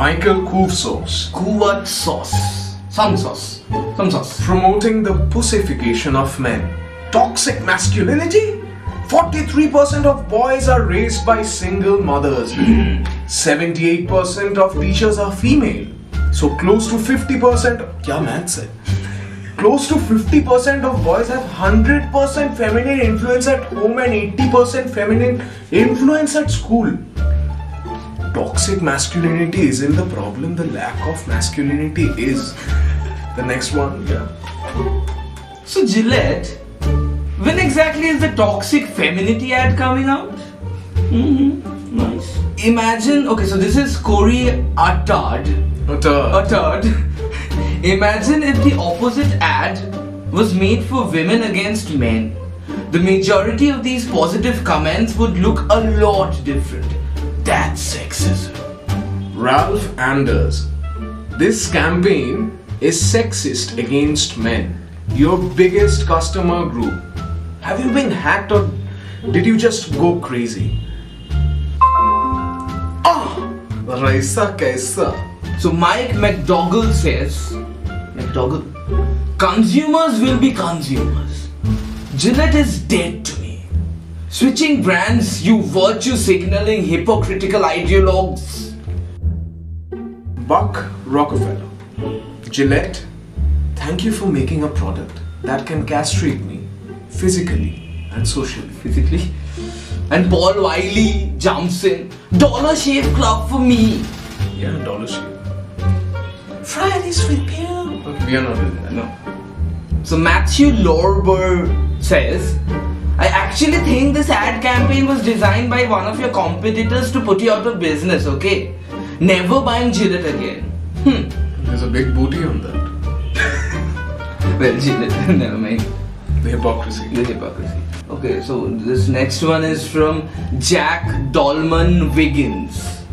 Michael Kouvsos. Kuvat sauce. Some sauce. Some sauce. Promoting the pussification of men. Toxic masculinity? 43% of boys are raised by single mothers. 78% of teachers are female. So close to 50%. Kya maths hai? Close to 50% of boys have 100% feminine influence at home and 80% feminine influence at school. Toxic masculinity isn't the problem, the lack of masculinity is. The next one, yeah. So Gillette, when exactly is the toxic femininity ad coming out? Nice. Imagine, okay, so this is Corey Attard. Imagine if the opposite ad was made for women against men. The majority of these positive comments would look a lot different. That's sexism. Ralph Anders. This campaign is sexist against men. Your biggest customer group. Have you been hacked or did you just go crazy? Raisa kaisa. So Mike McDougall says, consumers will be consumers. Gillette is dead to me. Switching brands, you virtue signaling hypocritical ideologues. Buck Rockefeller. Gillette, thank you for making a product that can castrate me physically and socially. Physically? And Paul Wiley jumps in. Dollar Shave Club for me. Yeah, Dollar Shave. Fridays with you. Okay, we are not doing that. No. So Matthew Lorber says, I actually think this ad campaign was designed by one of your competitors to put you out of business, okay? Never buying Gillette again. There's a big booty on that. Well, Gillette, never mind. The hypocrisy. Okay, so this next one is from Jack Dolman Wiggins.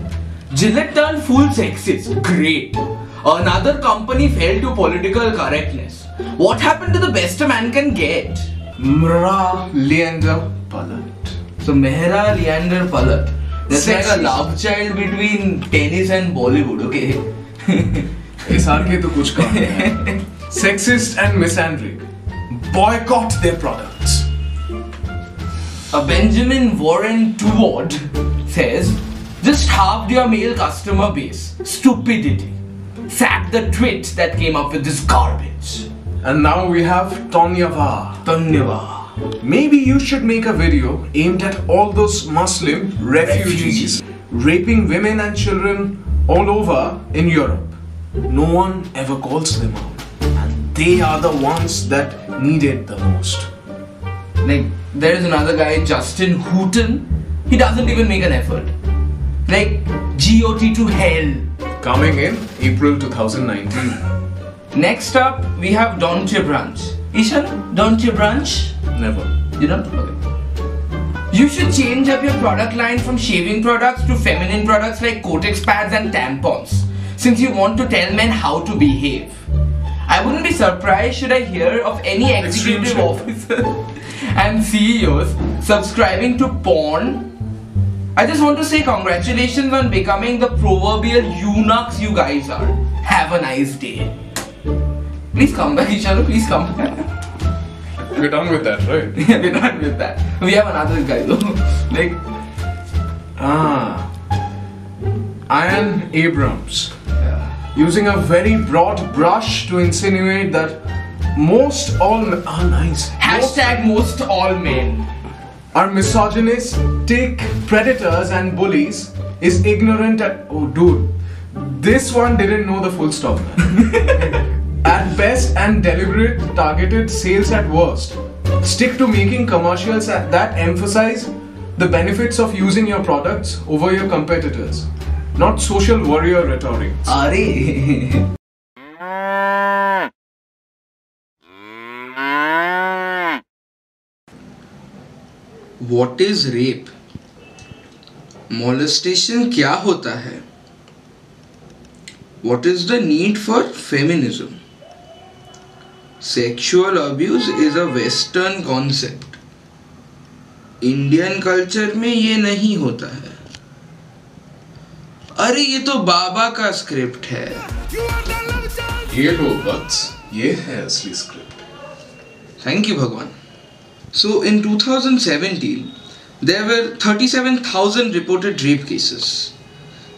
Gillette turned full sexist. Great. Another company fell to political correctness. What happened to the best a man can get? Mra Leander Palat. So Mehra Leander Palat. That's like a love child between tennis and Bollywood, okay? SRK to kuch kaam hai. Sexist and misandric. Boycott their products. A Benjamin Warren Toward says, just halved your male customer base. Stupidity. Sack the twit that came up with this garbage. And now we have Tanyava. Maybe you should make a video aimed at all those Muslim refugees raping women and children all over in Europe. No one ever calls them out. And they are the ones that need it the most. Like, there is another guy, Justin Hooton. He doesn't even make an effort. Like, GOT to hell. Coming in April 2019. Next up, we have Don't You Brunch. Ishan, Don't You Brunch? Never. You don't? Okay. You should change up your product line from shaving products to feminine products like Kotex pads and tampons, since you want to tell men how to behave. I wouldn't be surprised should I hear of any executive officer and CEOs subscribing to porn. I just want to say congratulations on becoming the proverbial eunuchs you guys are. Have a nice day. Please come back, Ishanu, please come back. We're done with that, right? Yeah, we're done with that. We have another guy though. Like, Ian Abrams. Using a very broad brush to insinuate that most all men are nice. Hashtag most all men are misogynistic predators and bullies is ignorant at oh dude, this one didn't know the full stop. At best and deliberate targeted sales at worst. Stick to making commercials that emphasize the benefits of using your products over your competitors, not social warrior rhetoric. What is rape? Molestation क्या होता है? What is the need for feminism? Sexual abuse is a Western concept. Indian culture में ये नहीं होता है. अरे ये तो बाबा का स्क्रिप्ट है. ये लो बट्स, ये है असली script. Thank you, Bhagwan. So in 2017, there were 37,000 reported rape cases.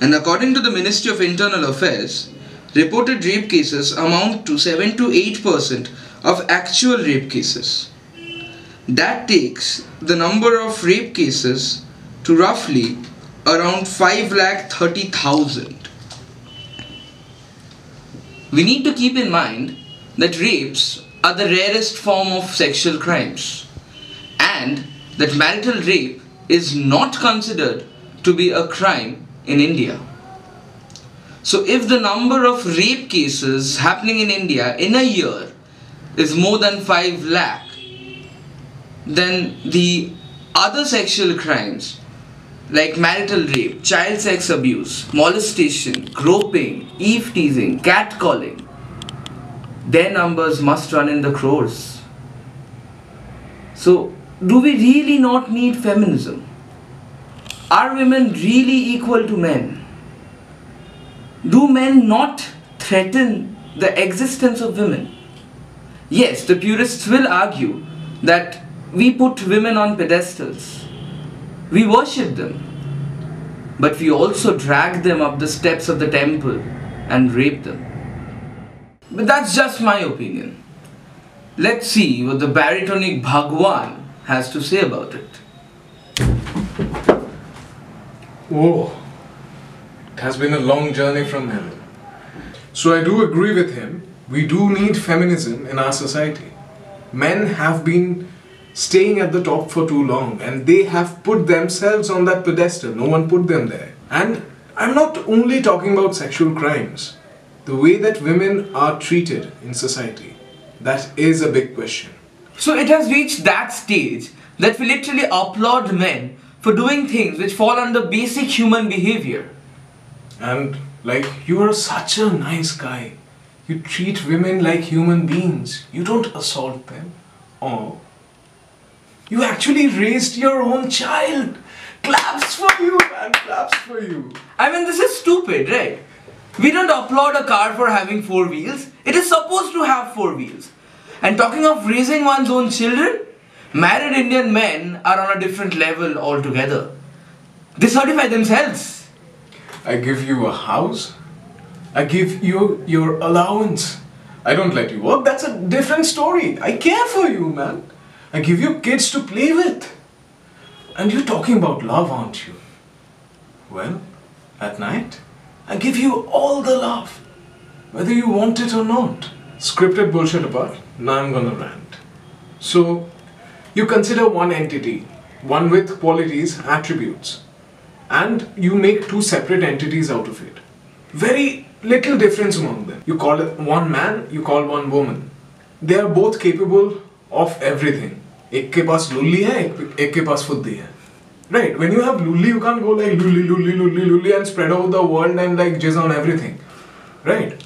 And according to the Ministry of Internal Affairs, reported rape cases amount to 7 to 8% of actual rape cases. That takes the number of rape cases to roughly around 5,30,000. We need to keep in mind that rapes are the rarest form of sexual crimes, and that marital rape is not considered to be a crime in India. So if the number of rape cases happening in India in a year is more than 5 lakh, then the other sexual crimes like marital rape, child sex abuse, molestation, groping, eve teasing, catcalling, their numbers must run in the crores. So, do we really not need feminism? Are women really equal to men? Do men not threaten the existence of women? Yes, the purists will argue that we put women on pedestals. We worship them. But we also drag them up the steps of the temple and rape them. But that's just my opinion. Let's see what the baritonic Bhagwan has to say about it. Oh, it has been a long journey from heaven. So I do agree with him. We do need feminism in our society. Men have been staying at the top for too long and they have put themselves on that pedestal. No one put them there. And I'm not only talking about sexual crimes. The way that women are treated in society, that is a big question. So it has reached that stage that we literally applaud men for doing things which fall under basic human behavior. And like, you are such a nice guy. You treat women like human beings. You don't assault them. Or you actually raised your own child. Claps for you, man. Claps for you. I mean, this is stupid, right? We don't applaud a car for having 4 wheels. It is supposed to have 4 wheels. And talking of raising one's own children, married Indian men are on a different level altogether. They certify themselves. I give you a house. I give you your allowance. I don't let you work. That's a different story. I care for you, man. I give you kids to play with. And you're talking about love, aren't you? Well, at night, I give you all the love, whether you want it or not. Scripted bullshit apart, now I'm gonna rant. So, you consider one entity, one with qualities, attributes, and you make 2 separate entities out of it. Very little difference among them. You call it one man, you call one woman. They are both capable of everything. एक के पास लुल्ली है, एक के पास फुद्दी है. Right, when you have lulli, you can't go like lulli, lulli, lulli, lulli and spread over the world and like jizz on everything. Right?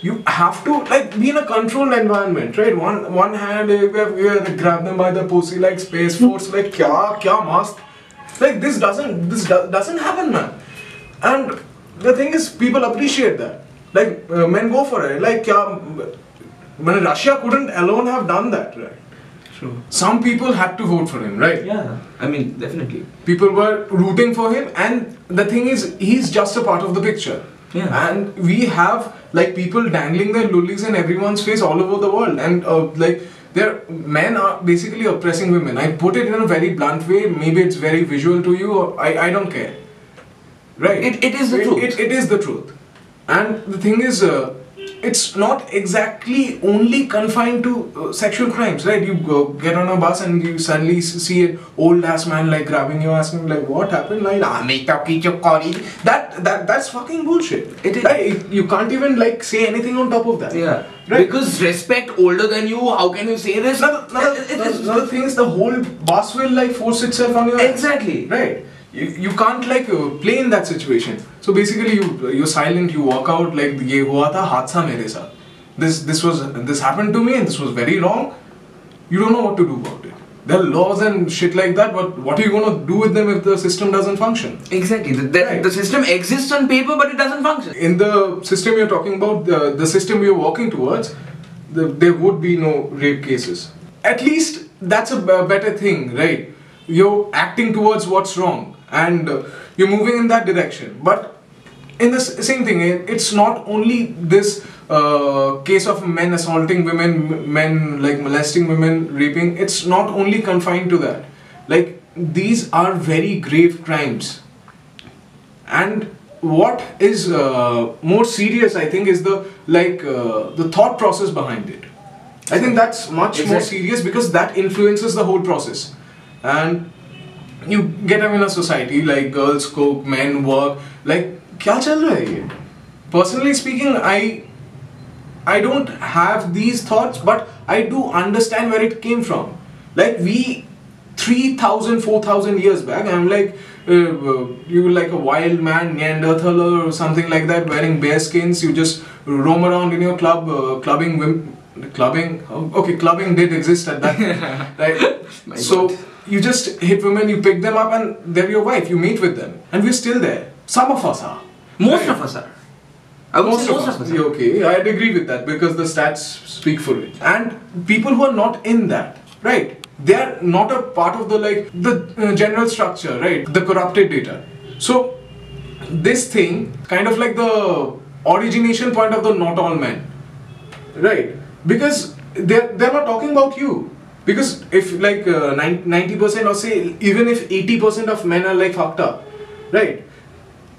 You have to like be in a controlled environment, right? One hand, you have to grab them by the pussy like Space Force, like kya mast. Like this doesn't happen, man. And the thing is, people appreciate that. Like men go for it. Like when Russia couldn't alone have done that, right? True. Some people had to vote for him, right? Yeah, I mean, definitely. People were rooting for him, and the thing is, he's just a part of the picture. Yeah. And we have like people dangling their lullis in everyone's face all over the world, and like men are basically oppressing women. I put it in a very blunt way. Maybe it's very visual to you. Or I don't care. Right? It is the truth. It is the truth. And the thing is, it's not exactly only confined to sexual crimes, right? You get on a bus and you suddenly see an old ass man like grabbing your ass and like, what happened? Like, that's fucking bullshit. It is. Right? You can't even like say anything on top of that. Yeah. Right? Because respect older than you, how can you say this? Another thing is the whole bus will like force itself on your ass. Exactly. Right. You can't like play in that situation. So basically you're silent, you walk out like ये हुआ था हादसा मेरे साथ. This happened to me and this was very wrong. You don't know what to do about it. There are laws and shit like that, but what are you going to do with them if the system doesn't function? Exactly. The system exists on paper, but it doesn't function. In the system you're talking about, the system we're walking towards, there would be no rape cases. At least that's a better thing, right? You're acting towards what's wrong and you're moving in that direction. But in the same thing, it's not only this case of men assaulting women, men like molesting women, raping. It's not only confined to that. Like, these are very grave crimes. And what is more serious, I think, is the thought process behind it. I think that's much more serious because that influences the whole process. And you get them in a society like girls cook, men work. Like, kya chal raha hai ye? Personally speaking, I don't have these thoughts, but I do understand where it came from. Like, we 3,000, 4,000 years back, I'm like, you were like a wild man, Neanderthal or something like that, wearing bear skins. You just roam around in your club, clubbing women. Clubbing? Okay, clubbing did exist at that time. Right? So, you just hit women, you pick them up, and they're your wife. You meet with them. And we're still there. Some of us are. Most of us are. I would say most of us. Okay, I'd agree with that because the stats speak for it. And people who are not in that, right? They are not a part of the general structure, right? The corrupted data. So this thing, kind of like the origination point of the not all men, right? Because they're not talking about you. Because if like 90% or say even if 80% of men are like fucked up, right?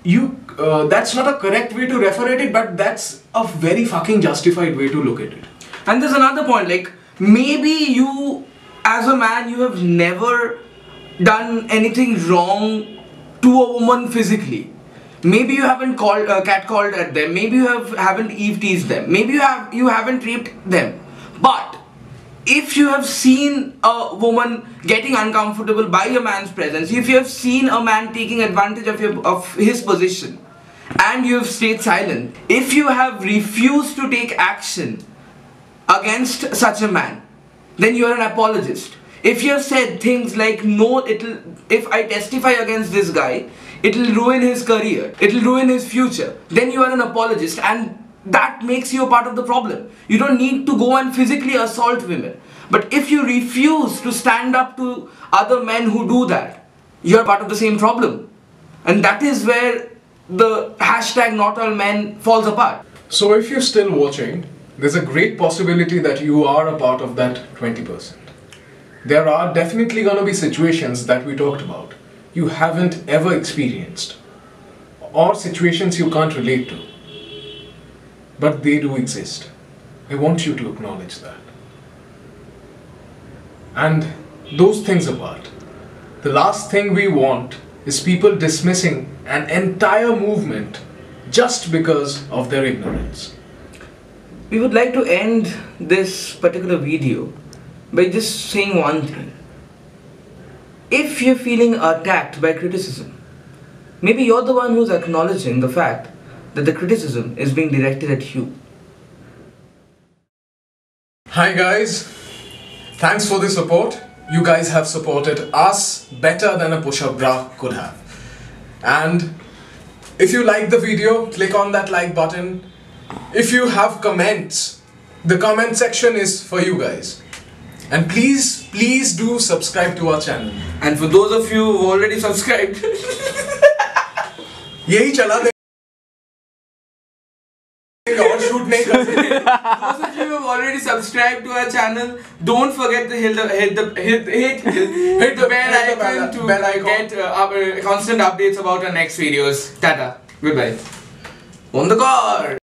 That's not a correct way to refer at it, but that's a very fucking justified way to look at it. And there's another point, like, maybe you as a man, you have never done anything wrong to a woman physically. Maybe you haven't catcalled at them, maybe you haven't eve teased them, maybe you haven't raped them. But if you have seen a woman getting uncomfortable by a man's presence, if you have seen a man taking advantage of his position and you have stayed silent, if you have refused to take action against such a man, then you are an apologist. If you have said things like, no, if I testify against this guy, it'll ruin his career, it'll ruin his future, then you are an apologist, and that makes you a part of the problem. You don't need to go and physically assault women. But if you refuse to stand up to other men who do that, you're part of the same problem. And that is where the hashtag not all men falls apart. So if you're still watching, there's a great possibility that you are a part of that 20%. There are definitely going to be situations that we talked about you haven't ever experienced, or situations you can't relate to. But they do exist. I want you to acknowledge that. And those things apart, the last thing we want is people dismissing an entire movement just because of their ignorance. We would like to end this particular video by just saying one thing. If you're feeling attacked by criticism, maybe you're the one who's acknowledging the fact that the criticism is being directed at you. Hi guys, thanks for the support. You guys have supported us better than a push-up bra could have. And if you like the video, click on that like button. If you have comments, the comment section is for you guys. And please do subscribe to our channel. And for those of you who already subscribed, यही चला दे और shoot नहीं कर सकते. those of you who have already subscribed to our channel, don't forget to hit the bell icon to get our constant updates about our next videos. Tata. Goodbye. On the guard.